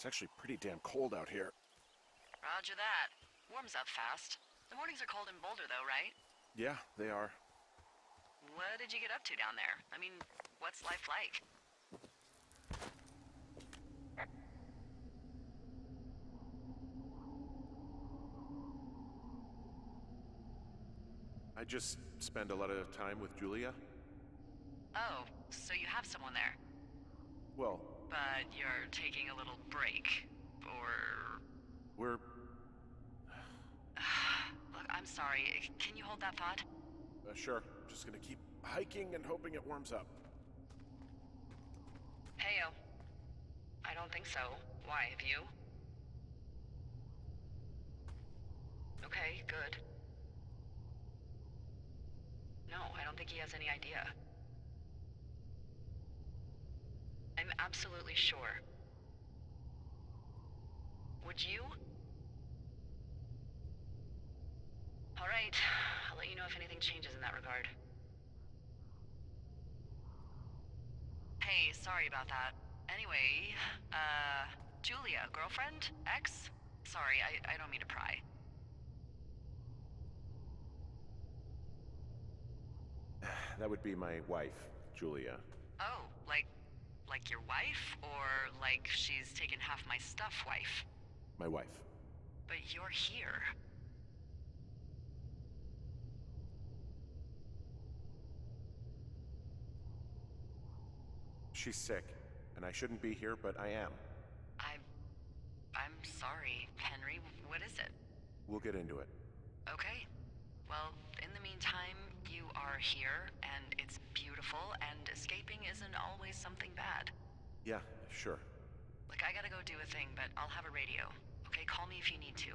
It's actually pretty damn cold out here. Roger that. Warms up fast. The mornings are cold in Boulder, though, right? Yeah, they are. What did you get up to down there? I mean, what's life like? I just spend a lot of time with Julia. Oh, so you have someone there. Well, But you're taking a little break. Or... we're... Look, I'm sorry. Can you hold that thought? Sure. Just gonna keep hiking and hoping it warms up. Heyo. I don't think so. Why, have you? Okay, good. No, I don't think he has any idea. I'm absolutely sure. Would you? All right. I'll let you know if anything changes in that regard. Hey, sorry about that. Anyway, Julia, girlfriend? Ex? Sorry, I don't mean to pry. That would be my wife, Julia. Oh, like your wife? Or like she's taken half my stuff wife? My wife. But you're here. She's sick, and I shouldn't be here, but I am. I'm sorry, Henry. What is it? We'll get into it. Okay. Well, in the meantime, you are here, and it's beautiful, and escaping isn't always something bad. Yeah, sure. Look, I gotta go do a thing, but I'll have a radio. Okay, call me if you need to.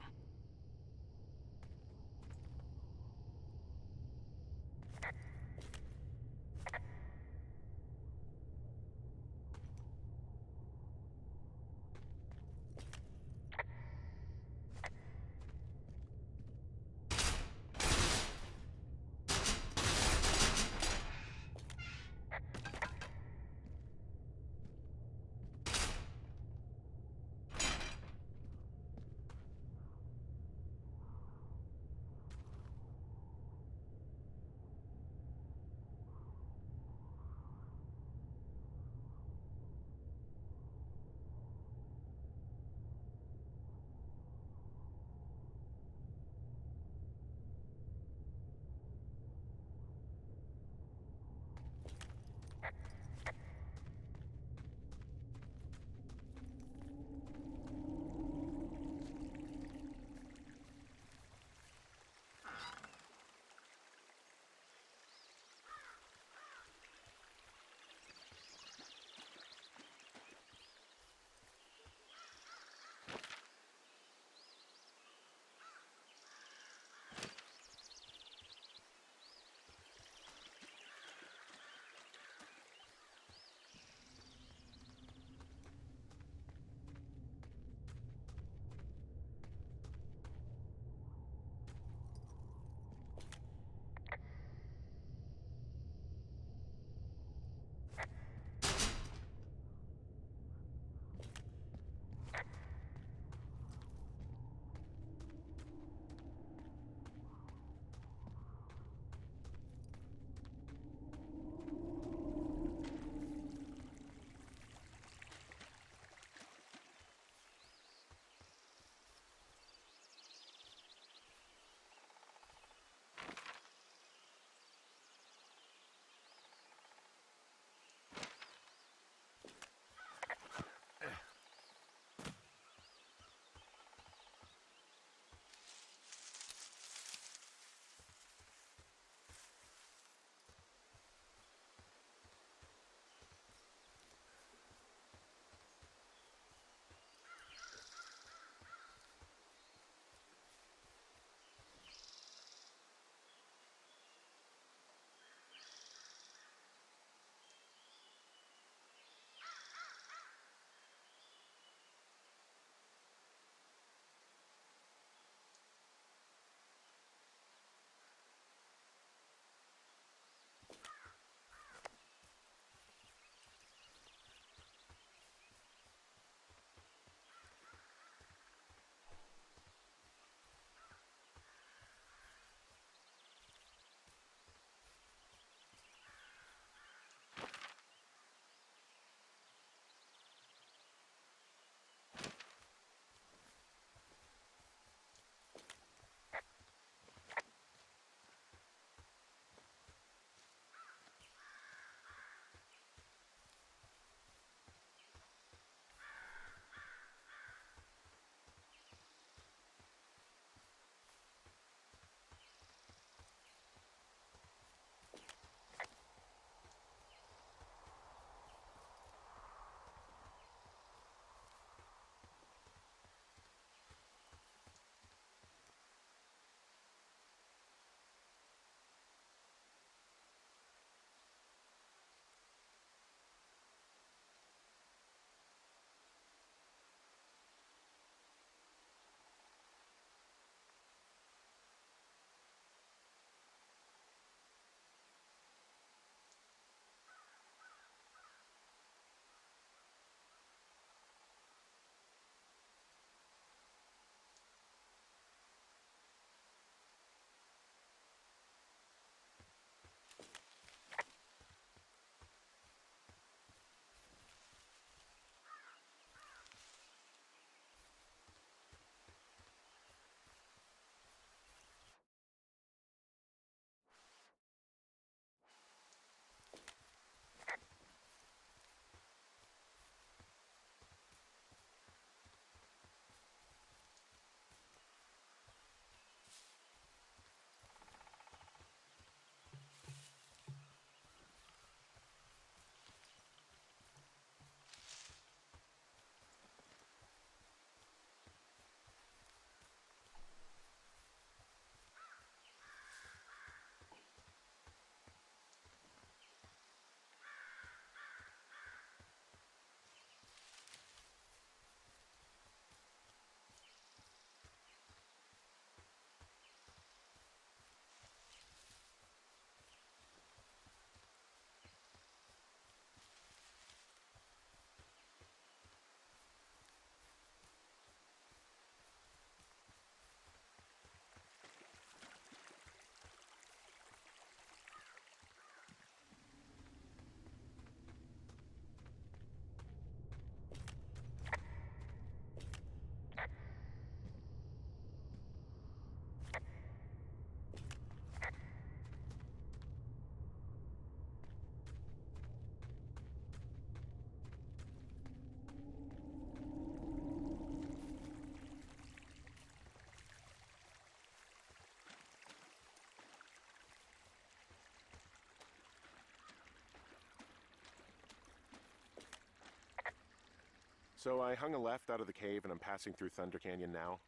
So I hung a left out of the cave and I'm passing through Thunder Canyon now.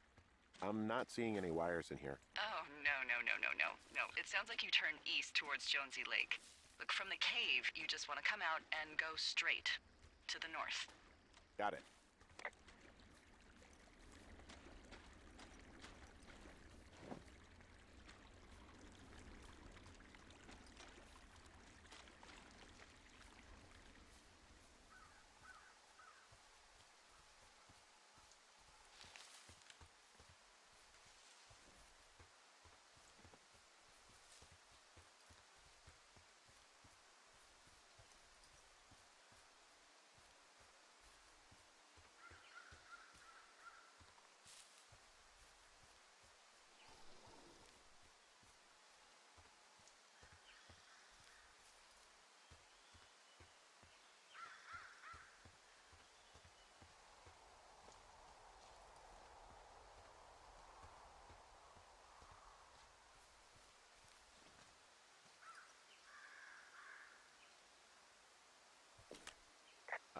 I'm not seeing any wires in here. Oh, no. No, it sounds like you turn east towards Jonesy Lake. Look, from the cave, you just want to come out and go straight to the north. Got it.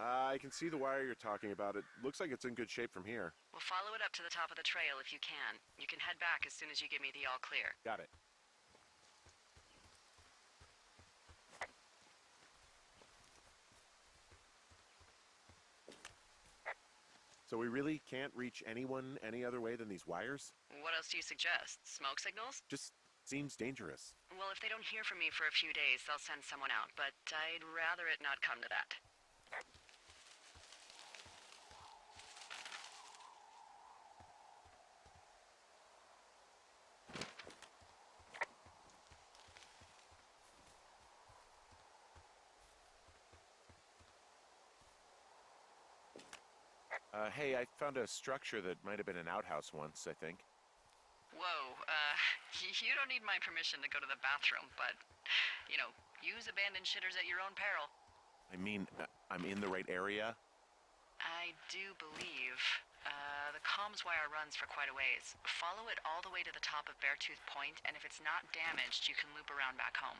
I can see the wire you're talking about. It looks like it's in good shape from here. We'll follow it up to the top of the trail if you can. You can head back as soon as you give me the all clear. Got it. So we really can't reach anyone any other way than these wires? What else do you suggest? Smoke signals? Just seems dangerous. Well, if they don't hear from me for a few days, they'll send someone out, but I'd rather it not come to that. Hey, I found a structure that might have been an outhouse once, I think. Whoa, you don't need my permission to go to the bathroom, but, use abandoned shitters at your own peril. I mean, I'm in the right area? I do believe. The comms wire runs for quite a ways. Follow it all the way to the top of Beartooth Point, and if it's not damaged, you can loop around back home.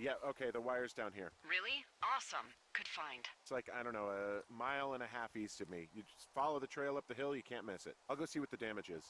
Yeah, okay, the wire's down here. Really? Awesome. Good find. It's like, I don't know, a mile and a half east of me. You just follow the trail up the hill, you can't miss it. I'll go see what the damage is.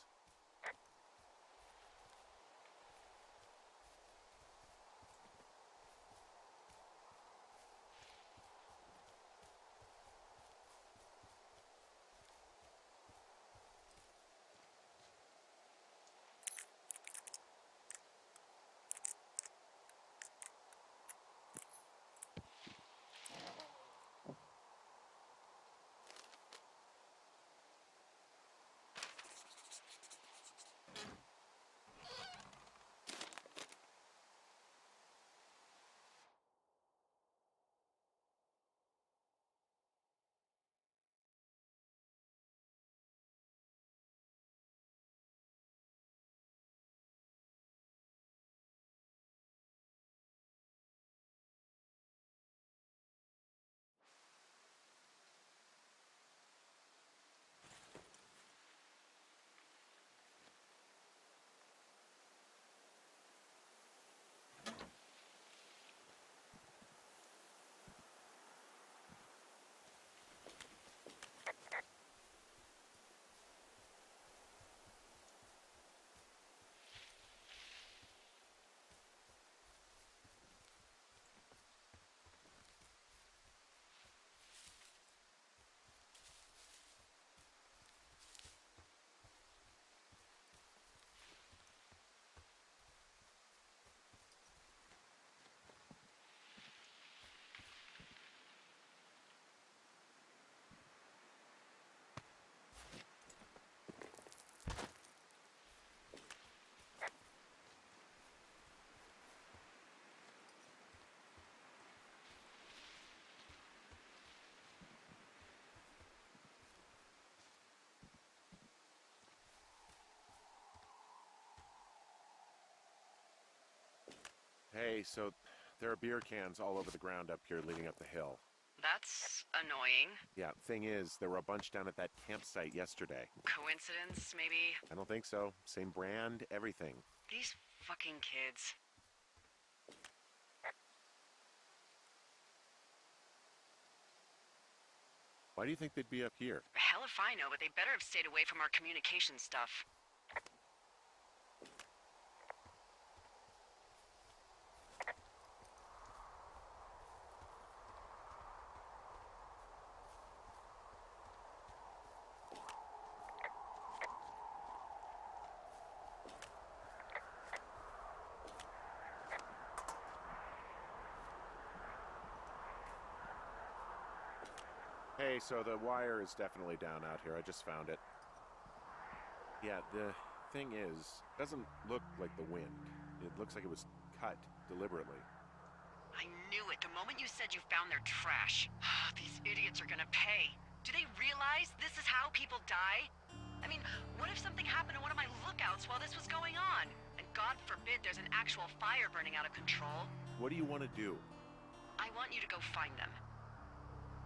Hey, so there are beer cans all over the ground up here leading up the hill. That's annoying. Yeah, thing is, there were a bunch down at that campsite yesterday. Coincidence, maybe? I don't think so. Same brand, everything. These fucking kids. Why do you think they'd be up here? Hell if I know, but they better have stayed away from our communication stuff. Hey, so the wire is definitely down out here. I just found it. Yeah, the thing is, it doesn't look like the wind. It looks like it was cut deliberately. I knew it the moment you said you found their trash. These idiots are gonna pay. Do they realize this is how people die? I mean, what if something happened to one of my lookouts while this was going on? And God forbid there's an actual fire burning out of control. What do you want to do? I want you to go find them.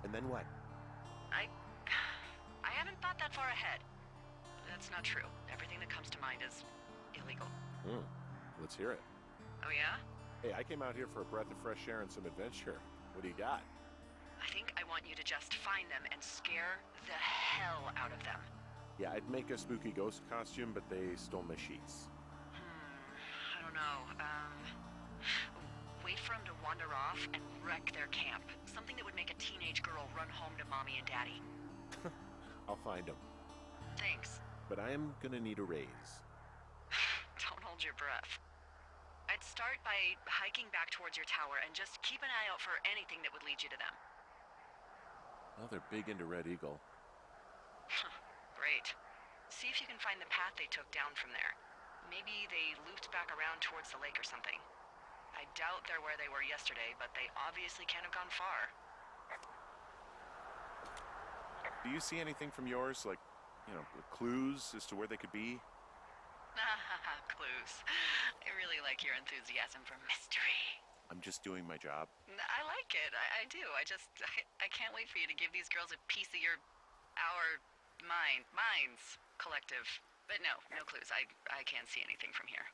And then what? I haven't thought that far ahead. That's not true. Everything that comes to mind is illegal. Let's hear it. Oh yeah? Hey, I came out here for a breath of fresh air and some adventure. What do you got? I think I want you to just find them and scare the hell out of them. Yeah, I'd make a spooky ghost costume, but they stole my sheets. I don't know. Wait for them to wander off and wreck their camp. Something that would make a teenage girl run home to mommy and daddy. I'll find them. Thanks. But I am gonna need a raise. Don't hold your breath. I'd start by hiking back towards your tower and just keep an eye out for anything that would lead you to them. Well, they're big into Red Eagle. Great. See if you can find the path they took down from there. Maybe they looped back around towards the lake or something. I doubt they're where they were yesterday, but they obviously can't have gone far. Do you see anything from yours? Like, you know, clues as to where they could be? Clues. I really like your enthusiasm for mystery. I'm just doing my job. I like it. I do. I can't wait for you to give these girls a piece of our minds collective. But no clues. I can't see anything from here.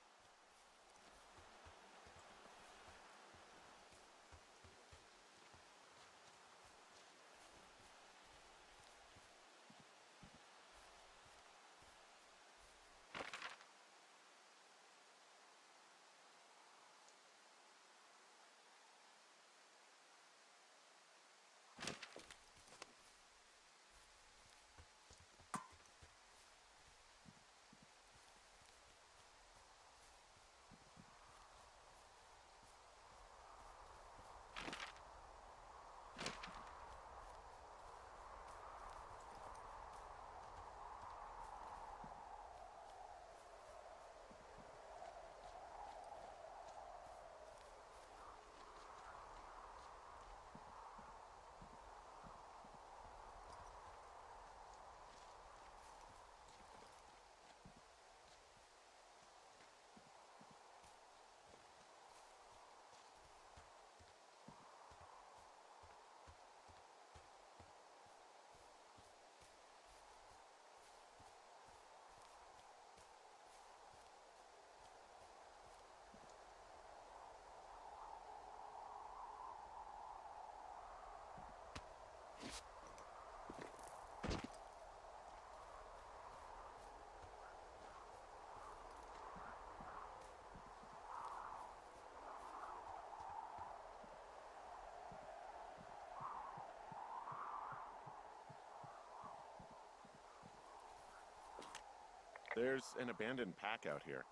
There's an abandoned pack out here.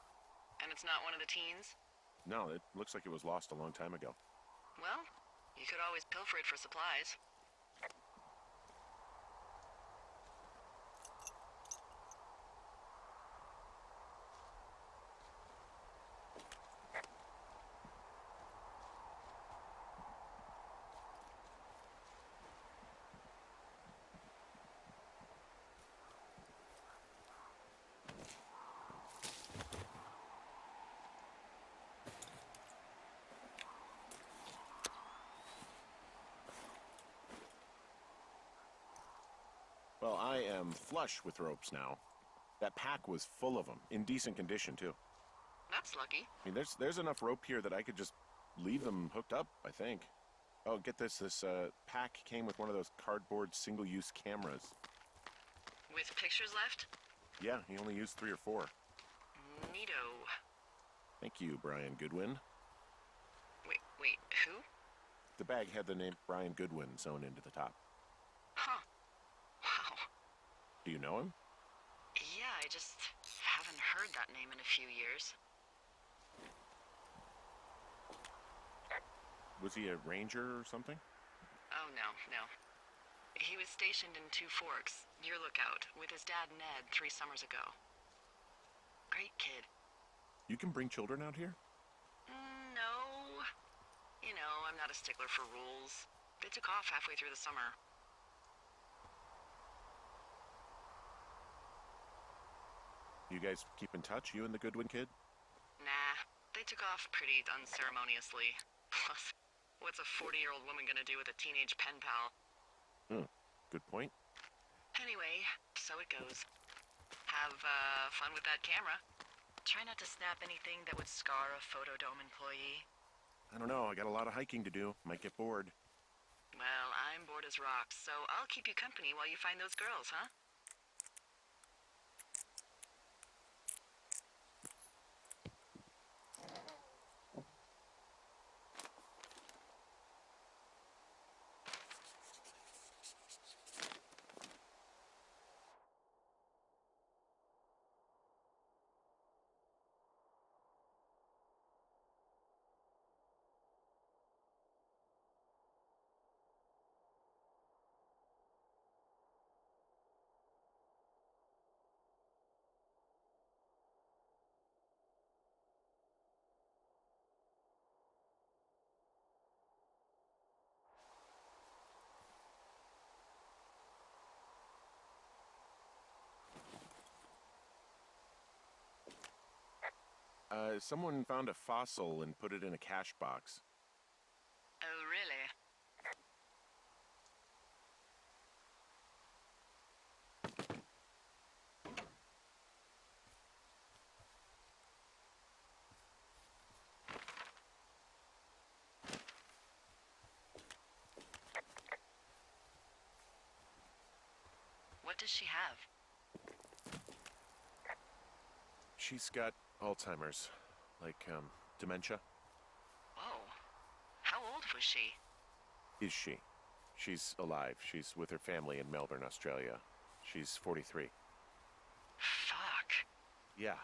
And it's not one of the teens? No, it looks like it was lost a long time ago. Well, you could always pilfer it for supplies. Well, I am flush with ropes now. That pack was full of them, in decent condition, too. That's lucky. I mean, there's enough rope here that I could just leave them hooked up, I think. Oh, get this. This pack came with one of those cardboard single-use cameras. With pictures left? Yeah, he only used 3 or 4. Neato. Thank you, Brian Goodwin. Wait, who? The bag had the name Brian Goodwin sewn into the top. Huh. Wow. Do you know him? Yeah, I just haven't heard that name in a few years. Was he a ranger or something? Oh, no. He was stationed in Two Forks, your lookout, with his dad Ned 3 summers ago. Great kid. You can bring children out here? No. You know, I'm not a stickler for rules. They took off halfway through the summer. You guys keep in touch, you and the Goodwin kid? Nah, they took off pretty unceremoniously. Plus, what's a 40-year-old woman gonna do with a teenage pen pal? Good point. Anyway, so it goes. Have, fun with that camera. Try not to snap anything that would scar a Photodome employee. I don't know, I got a lot of hiking to do. Might get bored. Well, I'm bored as rocks, so I'll keep you company while you find those girls, huh? Someone found a fossil and put it in a cash box. Oh, really? What does she have? She's got Alzheimer's. Like, dementia. Whoa. How old was she? Is she? She's alive. She's with her family in Melbourne, Australia. She's 43. Fuck. Yeah.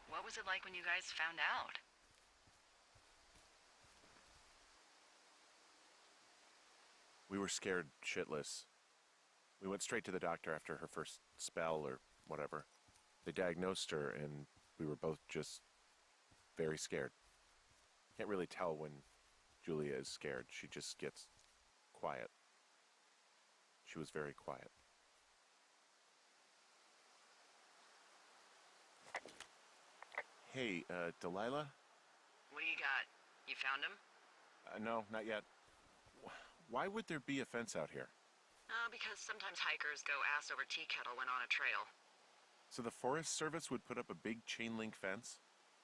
What was it like when you guys found out? We were scared shitless. We went straight to the doctor after her first spell or whatever. They diagnosed her, and we were both just very scared. Can't really tell when Julia is scared. She just gets quiet. She was very quiet. Hey, Delilah? What do you got? You found him? No, not yet. Why would there be a fence out here? Because sometimes hikers go ass over tea kettle when on a trail. So the Forest Service would put up a big chain link fence?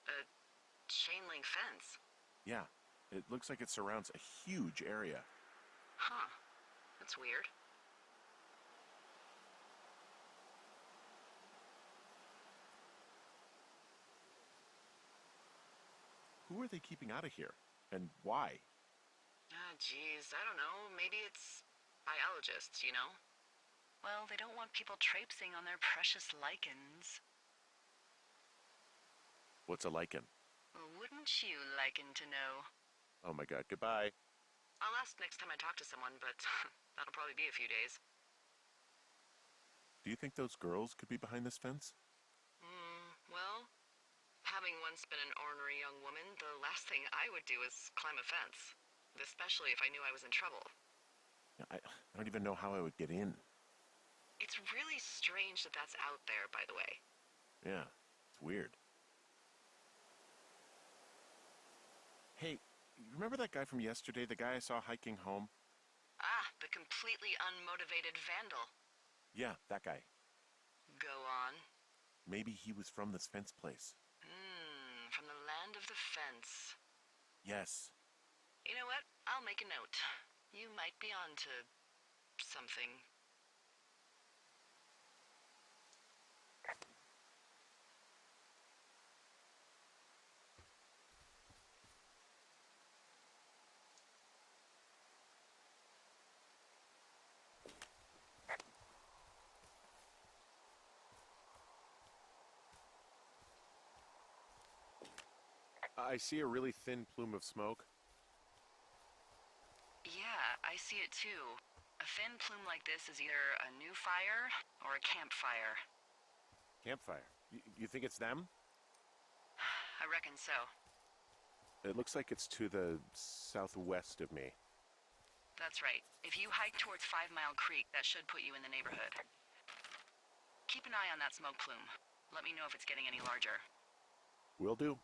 A chain link fence? Yeah. It looks like it surrounds a huge area. Huh. That's weird. Who are they keeping out of here? And why? Geez, I don't know. Maybe it's biologists, you know? Well, they don't want people traipsing on their precious lichens. What's a lichen? Wouldn't you liken to know? Oh my god, goodbye. I'll ask next time I talk to someone, but that'll probably be a few days. Do you think those girls could be behind this fence? Well, having once been an ornery young woman, the last thing I would do is climb a fence. Especially if I knew I was in trouble. Yeah, I don't even know how I would get in. It's really strange that that's out there, by the way. Yeah, it's weird. Hey, you remember that guy from yesterday, the guy I saw hiking home? Ah, the completely unmotivated vandal. Yeah, that guy. Go on. Maybe he was from this fence place. From the land of the fence. Yes. You know what? I'll make a note. You might be onto something. I see a really thin plume of smoke. Yeah, I see it too. A thin plume like this is either a new fire or a campfire. Campfire. You think it's them? I reckon so. It looks like it's to the southwest of me. That's right. If you hike towards 5 Mile Creek, that should put you in the neighborhood. Keep an eye on that smoke plume. Let me know if it's getting any larger. Will do.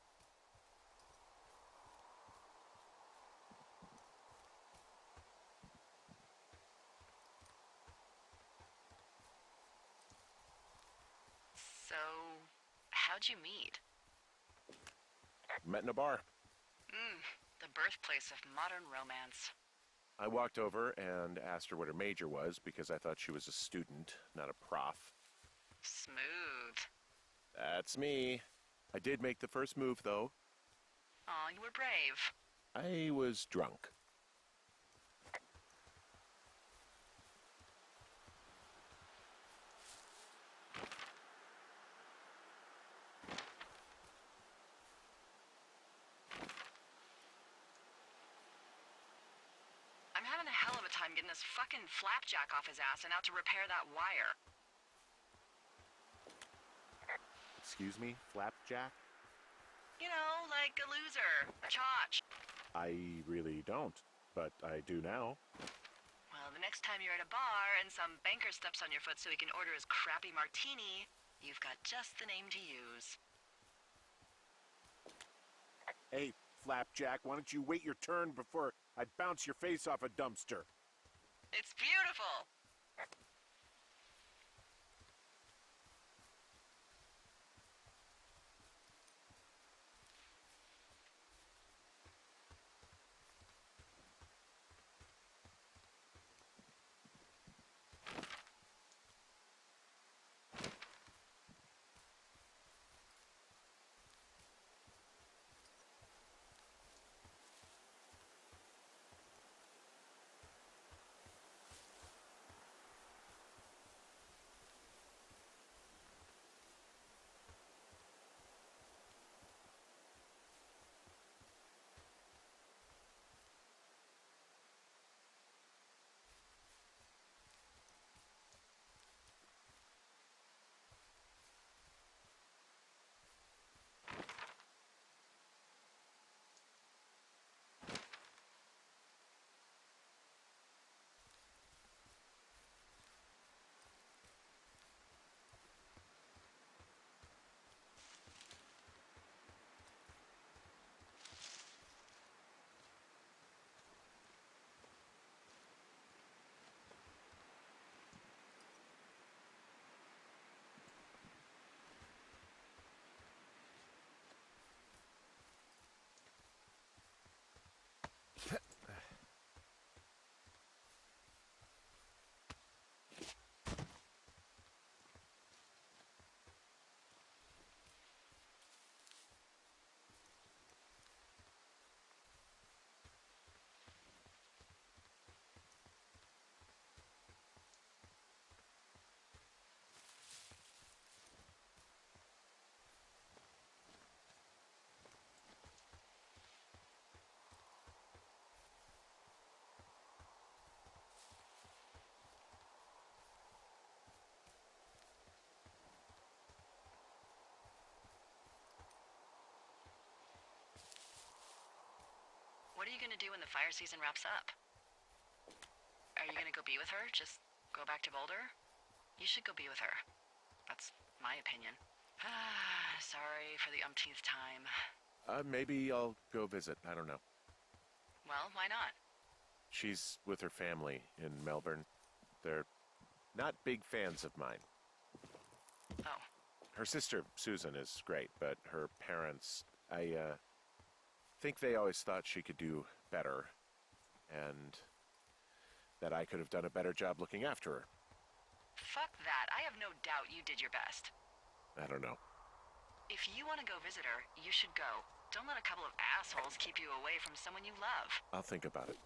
So, how'd you meet? Met in a bar. The birthplace of modern romance. I walked over and asked her what her major was because I thought she was a student, not a prof. Smooth. That's me. I did make the first move, though. Aw, you were brave. I was drunk. I'm having a hell of a time getting this fucking flapjack off his ass and out to repair that wire. Excuse me, flapjack? You know, like a loser, a chotch. I really don't, but I do now. Well, the next time you're at a bar and some banker steps on your foot so he can order his crappy martini, you've got just the name to use. Hey, flapjack, why don't you wait your turn before I bounce your face off a dumpster? It's beautiful! gonna do when the fire season wraps up? Are you gonna go be with her? Just go back to Boulder? You should go be with her. That's my opinion. Sorry for the umpteenth time. Maybe I'll go visit. I don't know. Well, why not? She's with her family in Melbourne. They're not big fans of mine. Oh. Her sister, Susan, is great, but her parents, I think they always thought she could do better, and that I could have done a better job looking after her. Fuck that. I have no doubt you did your best. I don't know. If you want to go visit her, you should go. Don't let a couple of assholes keep you away from someone you love. I'll think about it.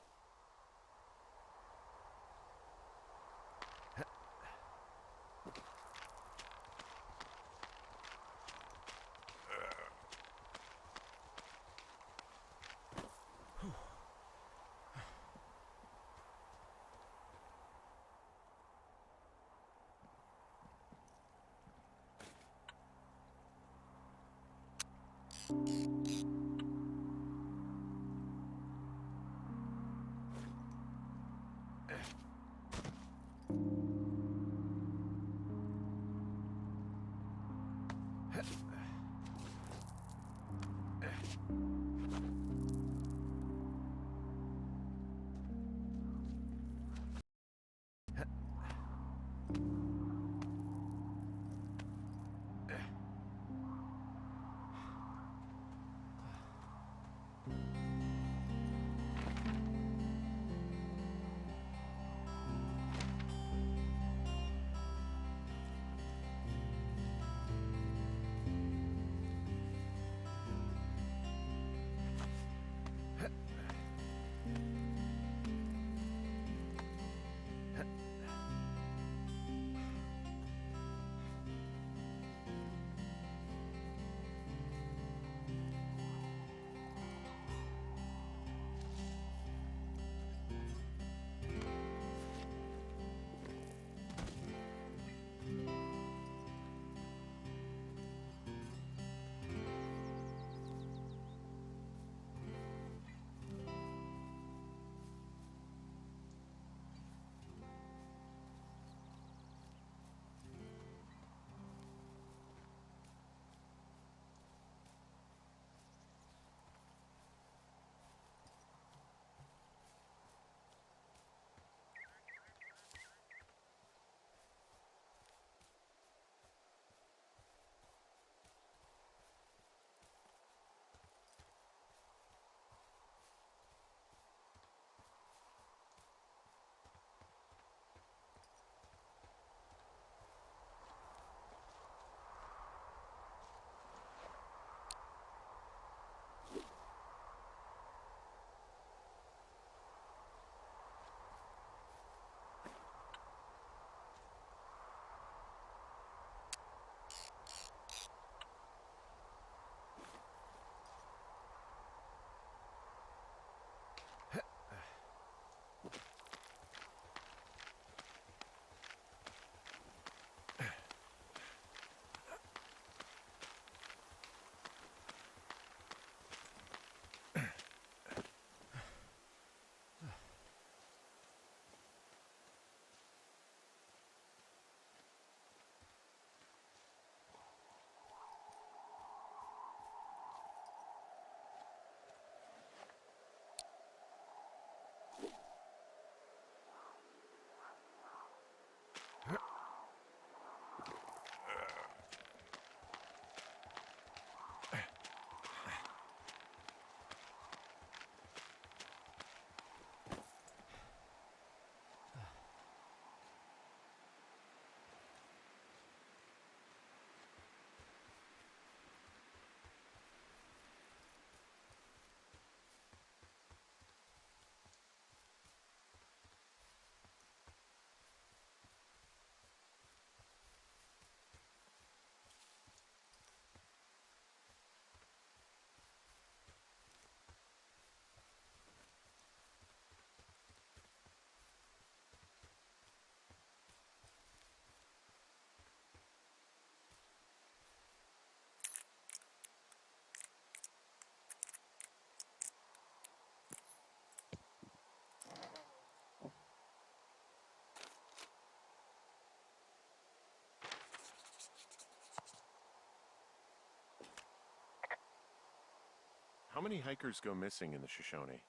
many hikers go missing in the Shoshone?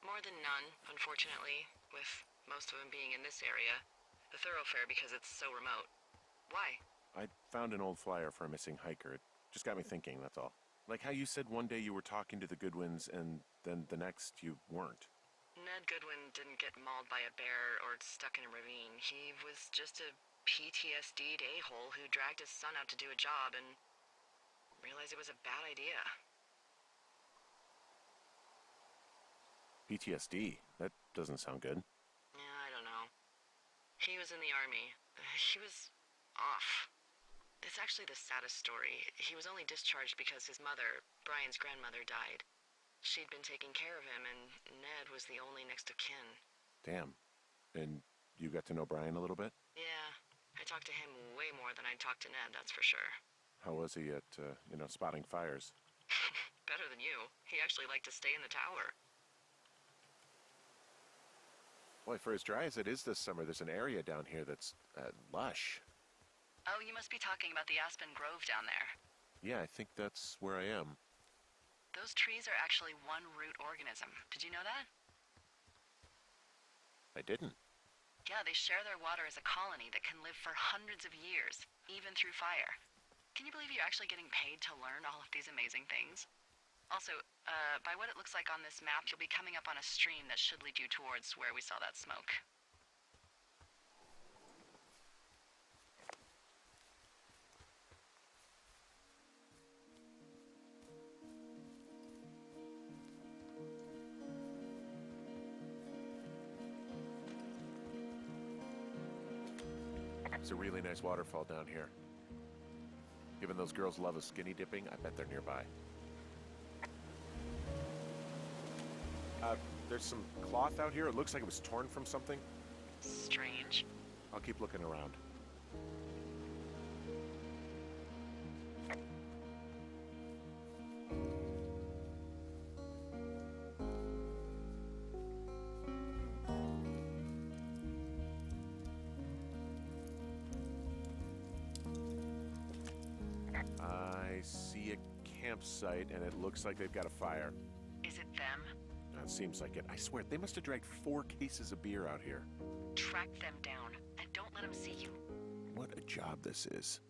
More than none, unfortunately, with most of them being in this area. The thoroughfare because it's so remote. Why? I found an old flyer for a missing hiker. It just got me thinking, that's all. Like how you said one day you were talking to the Goodwins and then the next you weren't. Ned Goodwin didn't get mauled by a bear or stuck in a ravine. He was just a PTSD'd a-hole who dragged his son out to do a job and realized it was a bad idea. PTSD? That doesn't sound good. Yeah, I don't know. He was in the army. He was off. It's actually the saddest story. He was only discharged because his mother, Brian's grandmother, died. She'd been taking care of him, and Ned was the only next of kin. Damn. And you got to know Brian a little bit? Yeah, I talked to him way more than I'd talked to Ned, that's for sure. How was he at, spotting fires? Better than you. He actually liked to stay in the tower. Boy, for as dry as it is this summer, there's an area down here that's lush. Oh, you must be talking about the Aspen Grove down there. Yeah, I think that's where I am. Those trees are actually one root organism. Did you know that? I didn't. Yeah, they share their water as a colony that can live for hundreds of years, even through fire. Can you believe you're actually getting paid to learn all of these amazing things? Also, by what it looks like on this map, you'll be coming up on a stream that should lead you towards where we saw that smoke. There's a really nice waterfall down here. Given those girls love a skinny dipping, I bet they're nearby. There's some cloth out here. It looks like it was torn from something. Strange. I'll keep looking around. I see a campsite, and it looks like they've got a fire. Is it them? It seems like it. I swear, they must have dragged 4 cases of beer out here. Track them down, and don't let them see you. What a job this is.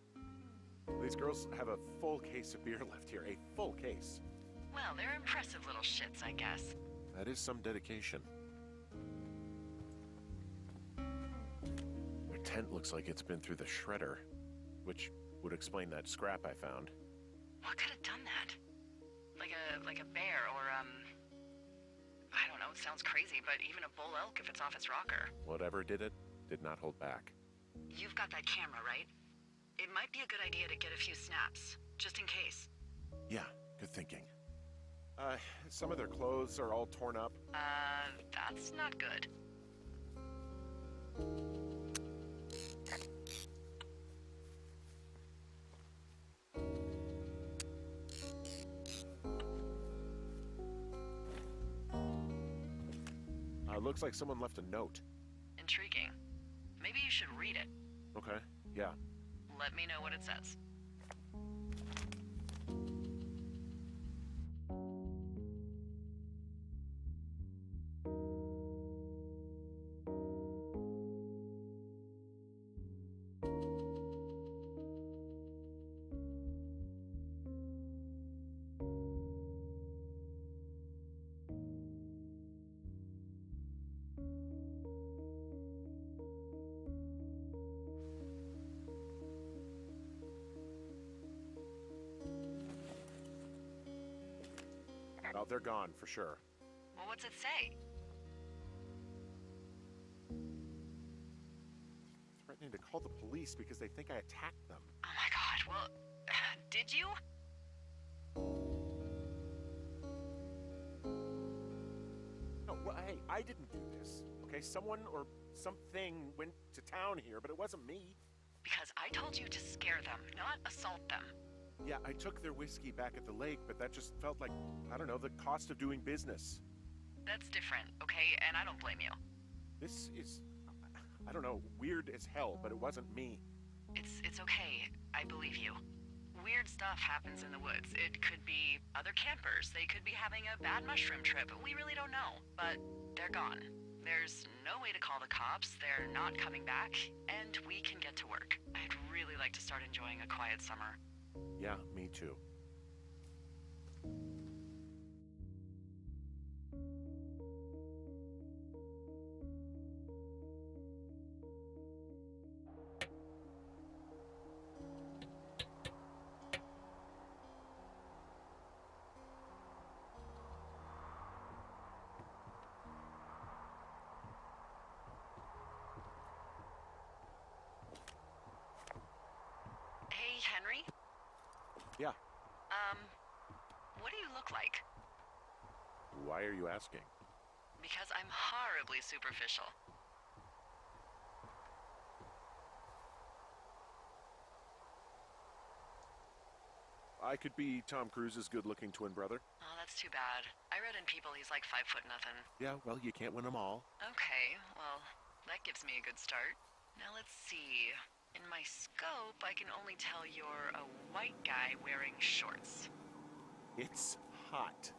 These girls have a full case of beer left here. A full case. Well, they're impressive little shits, I guess. That is some dedication. Their tent looks like it's been through the shredder, which would explain that scrap I found. What could have done that? Like a bear or, I don't know, it sounds crazy, but even a bull elk if it's off its rocker. Whatever did it, did not hold back. You've got that camera, right? It might be a good idea to get a few snaps, just in case. Yeah, good thinking. Some of their clothes are all torn up. That's not good. Looks like someone left a note. Intriguing. Maybe you should read it. Okay, yeah. Let me know what it says. Oh, they're gone, for sure. Well, what's it say? Threatening to call the police because they think I attacked them. Oh my god, well, did you? No, well, hey, I didn't do this, okay? Someone or something went to town here, but it wasn't me. Because I told you to scare them, not assault them. Yeah, I took their whiskey back at the lake, but that just felt like, I don't know, the cost of doing business. That's different, okay? And I don't blame you. This is, I don't know, weird as hell, but it wasn't me. It's okay. I believe you. weird stuff happens in the woods. It could be other campers. They could be having a bad mushroom trip. We really don't know. But they're gone. There's no way to call the cops. They're not coming back. And we can get to work. I'd really like to start enjoying a quiet summer. Yeah, me too. Hey, Henry? Yeah. What do you look like? Why are you asking? Because I'm horribly superficial. I could be Tom Cruise's good-looking twin brother. Oh, that's too bad. I read in People he's like 5 foot nothing. Yeah, well, you can't win them all. Okay, well, that gives me a good start. Now let's see. In my scope, I can only tell you're a white guy wearing shorts. It's hot.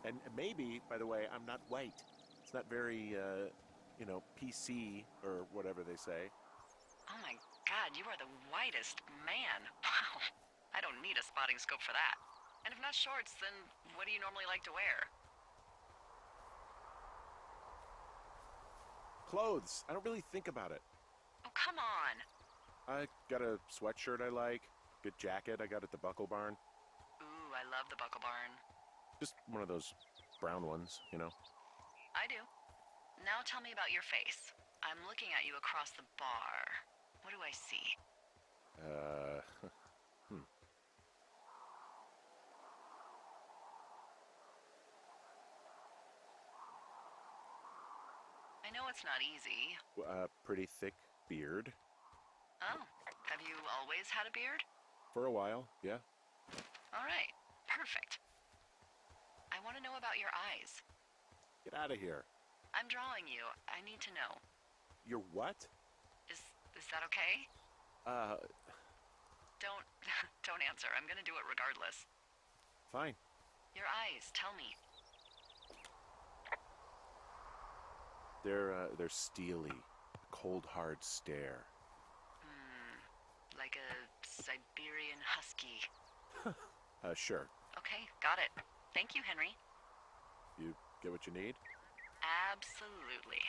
And maybe, by the way, I'm not white. It's not very, PC or whatever they say. Oh my god, you are the whitest man. Wow. I don't need a spotting scope for that. And if not shorts, then what do you normally like to wear? Clothes. I don't really think about it. Oh, come on. I got a sweatshirt I like. Good jacket I got at the Buckle Barn. Ooh, I love the Buckle Barn. Just one of those brown ones, you know. I do. Now tell me about your face. I'm looking at you across the bar. What do I see? I know it's not easy. Pretty thick beard. Oh, have you always had a beard? For a while, yeah. All right, perfect. I want to know about your eyes. Get out of here. I'm drawing you. I need to know. You're what? Is that okay? Don't don't answer. I'm gonna do it regardless. Fine. Your eyes, tell me. They're steely. Cold, hard stare. Like a Siberian husky. Sure. Okay, got it. Thank you, Henry. You get what you need? Absolutely.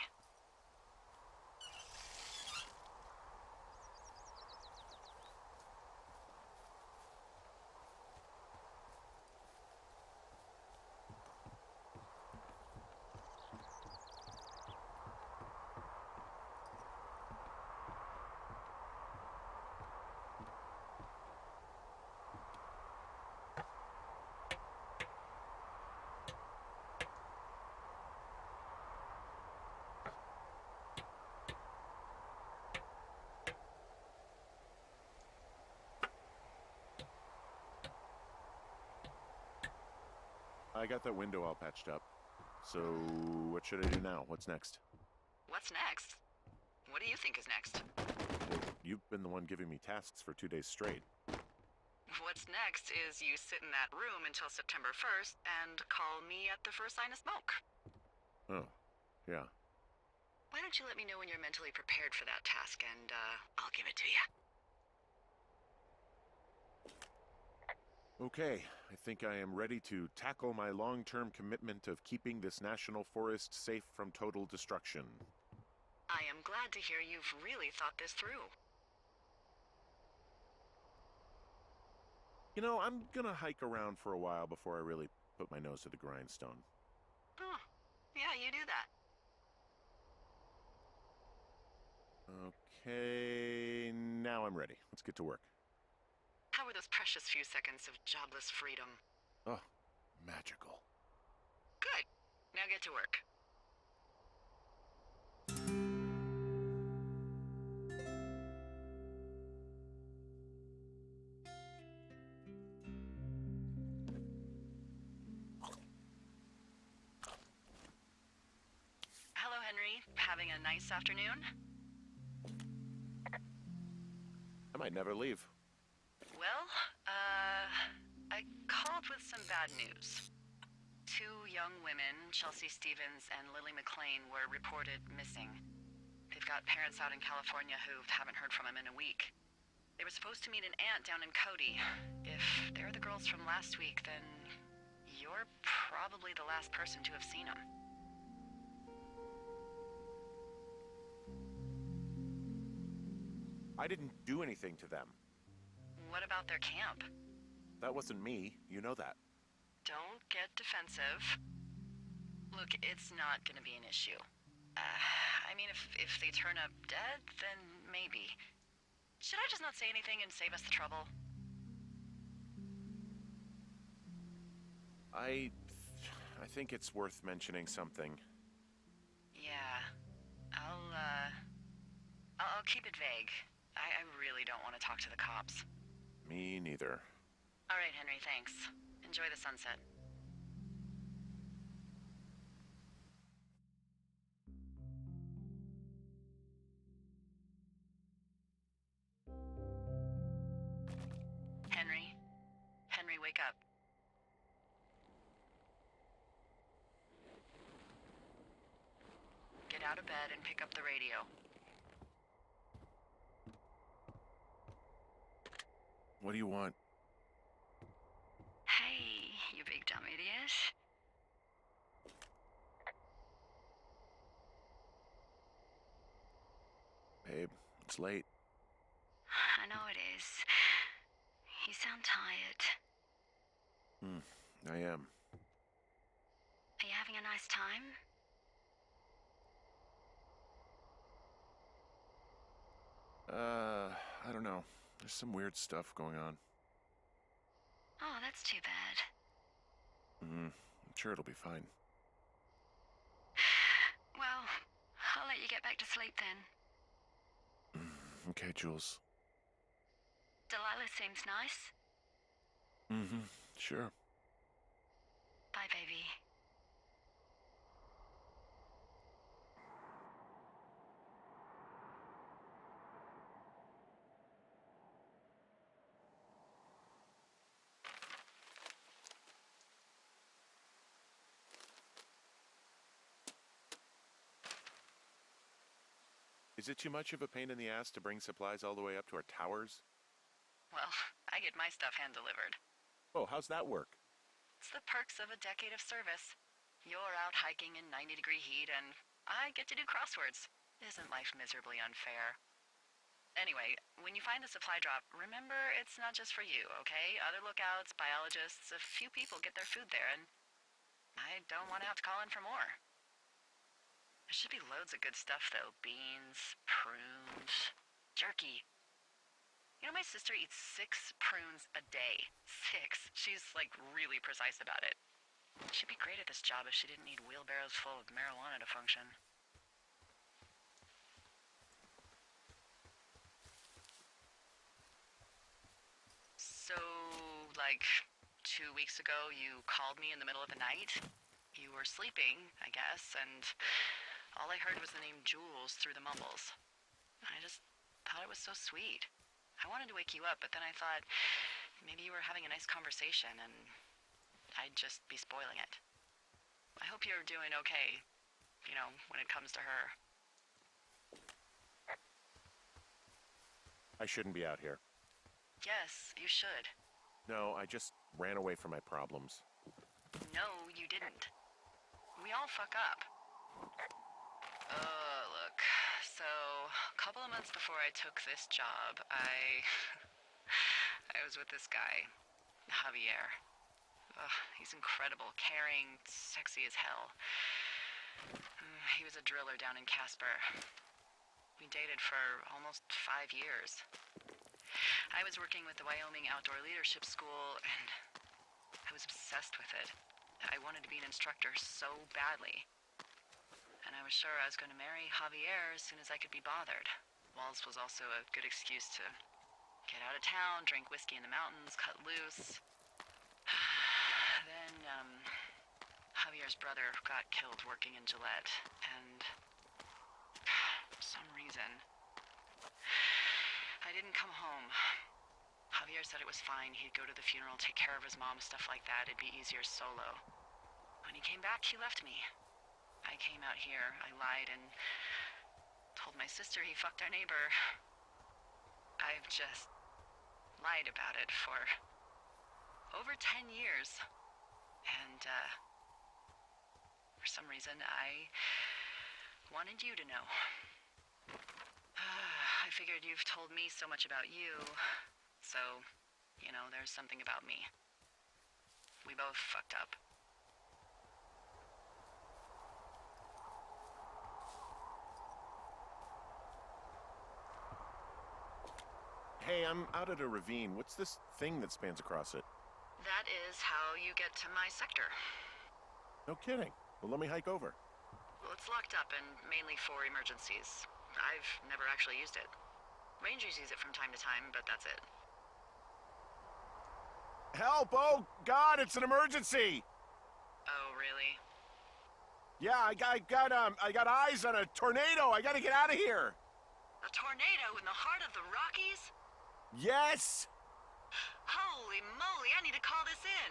I got that window all patched up. So, what should I do now? What's next? What's next? What do you think is next? Well, you've been the one giving me tasks for 2 days straight. What's next is you sit in that room until September 1st and call me at the first sign of smoke. Oh, yeah. Why don't you let me know when you're mentally prepared for that task and I'll give it to you. Okay, I think I am ready to tackle my long-term commitment of keeping this national forest safe from total destruction. I am glad to hear you've really thought this through. You know, I'm gonna hike around for a while before I really put my nose to the grindstone. Oh, yeah, you do that. Okay, now I'm ready. Let's get to work. How were those precious few seconds of jobless freedom? Oh, magical. Good. Now get to work. Hello, Henry. Having a nice afternoon? I might never leave. Well, bad news. Two young women, Chelsea Stevens and Lily McLean, were reported missing. They've got parents out in California who haven't heard from them in a week. They were supposed to meet an aunt down in Cody. If they're the girls from last week, then you're probably the last person to have seen them. I didn't do anything to them. What about their camp? That wasn't me. You know that. Don't get defensive. Look, it's not gonna be an issue. I mean, if they turn up dead, then maybe. Should I just not say anything and save us the trouble? I think it's worth mentioning something. Yeah. I'll keep it vague. I really don't want to talk to the cops. Me neither. All right, Henry, thanks. Enjoy the sunset. Henry? Henry, wake up. Get out of bed and pick up the radio. What do you want? Hey, you big dumb idiot. Babe, it's late. I know it is. You sound tired. I am. Are you having a nice time? I don't know. There's some weird stuff going on. Oh, that's too bad. I'm sure it'll be fine. Well, I'll let you get back to sleep then. Okay, Jules. Delilah seems nice. Sure. Bye, baby. Is it too much of a pain in the ass to bring supplies all the way up to our towers? Well, I get my stuff hand-delivered. Oh, how's that work? It's the perks of a decade of service. You're out hiking in 90-degree heat, and I get to do crosswords. Isn't life miserably unfair? Anyway, when you find the supply drop, remember it's not just for you, okay? Other lookouts, biologists, a few people get their food there, and I don't want to have to call in for more. There should be loads of good stuff, though. Beans, prunes, jerky. You know, my sister eats 6 prunes a day. 6. She's, like, really precise about it. She'd be great at this job if she didn't need wheelbarrows full of marijuana to function. So, like, 2 weeks ago, you called me in the middle of the night? You were sleeping, I guess, and all I heard was the name Jules through the mumbles. I just thought it was so sweet. I wanted to wake you up, but then I thought maybe you were having a nice conversation and I'd just be spoiling it. I hope you're doing okay, you know, when it comes to her. I shouldn't be out here. Yes, you should. No, I just ran away from my problems. No, you didn't. We all fuck up. Look. So, a couple of months before I took this job, I was with this guy, Javier. He's incredible, caring, sexy as hell. He was a driller down in Casper. We dated for almost 5 years. I was working with the Wyoming Outdoor Leadership School, and I was obsessed with it. I wanted to be an instructor so badly. And I was sure I was going to marry Javier as soon as I could be bothered. Walls was also a good excuse to get out of town, drink whiskey in the mountains, cut loose. Then, Javier's brother got killed working in Gillette, and for some reason, I didn't come home. Javier said it was fine. He'd go to the funeral, take care of his mom, stuff like that. It'd be easier solo. When he came back, he left me. I came out here, I lied, and told my sister he fucked our neighbor. I've just lied about it for over 10 years. And, for some reason, I wanted you to know. I figured you've told me so much about you, so, you know, there's something about me. We both fucked up. Hey, I'm out at a ravine. What's this thing that spans across it? That is how you get to my sector. No kidding. Well, let me hike over. Well, it's locked up and mainly for emergencies. I've never actually used it. Rangers use it from time to time, but that's it. Help! Oh, God, it's an emergency! Oh, really? Yeah, I got eyes on a tornado. I gotta get out of here. A tornado in the heart of the Rockies? Yes! Holy moly, I need to call this in.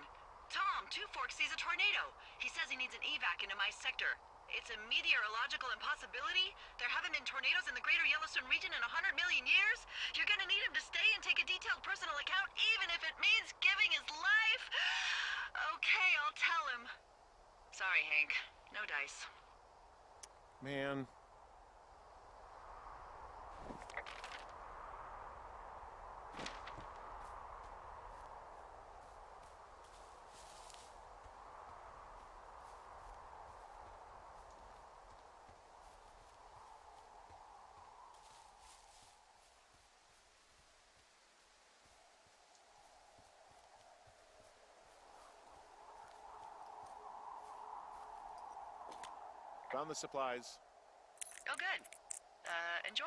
Tom, Two Forks sees a tornado. He says he needs an evac into my sector. It's a meteorological impossibility. There haven't been tornadoes in the greater Yellowstone region in 100 million years. You're gonna need him to stay and take a detailed personal account, even if it means giving his life. Okay, I'll tell him. Sorry, Hank. No dice. Man. Found the supplies. Oh, good. Enjoy.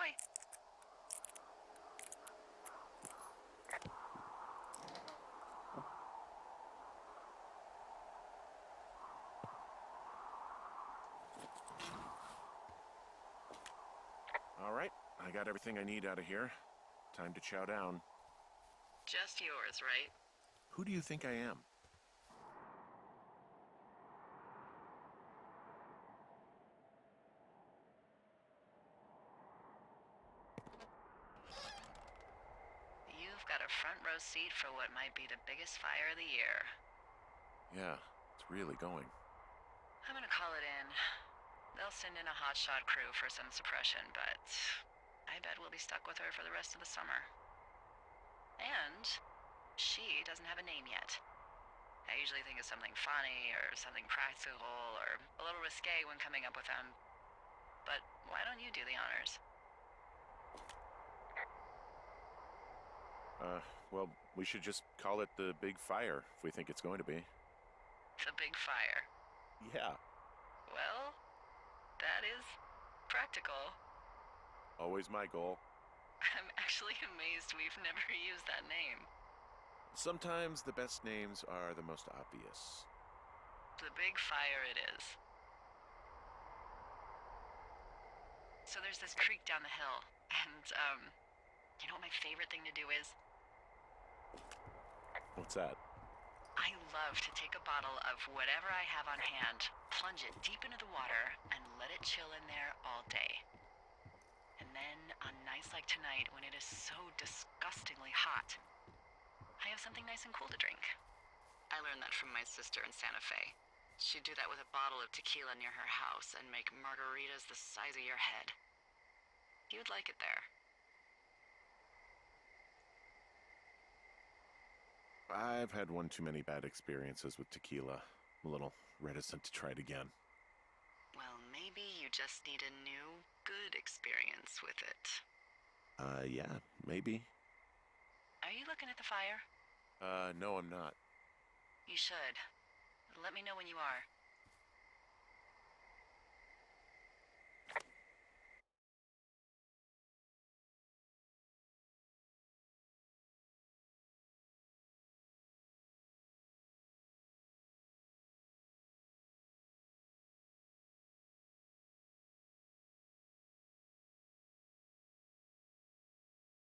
All right, I got everything I need out of here. Time to chow down. Just yours, right? Who do you think I am? You've got a front row seat for what might be the biggest fire of the year. Yeah, it's really going. I'm gonna call it in. They'll send in a hotshot crew for some suppression, but I bet we'll be stuck with her for the rest of the summer. And she doesn't have a name yet. I usually think of something funny or something practical or a little risque when coming up with them. But why don't you do the honors? Well, we should just call it the Big Fire if we think it's going to be. The big fire. Yeah. Well, that is practical. Always my goal. I'm actually amazed we've never used that name. Sometimes the best names are the most obvious. The big fire it is. So there's this creek down the hill, and, you know what my favorite thing to do is? What's that? I love to take a bottle of whatever I have on hand, plunge it deep into the water, and let it chill in there all day. And then, on nights like tonight, when it is so disgustingly hot, I have something nice and cool to drink. I learned that from my sister in Santa Fe. She'd do that with a bottle of tequila near her house and make margaritas the size of your head. You'd like it there. I've had one too many bad experiences with tequila. I'm a little reticent to try it again. Well, maybe you just need a new, good experience with it. Yeah, maybe. Are you looking at the fire? No, I'm not. You should. Let me know when you are.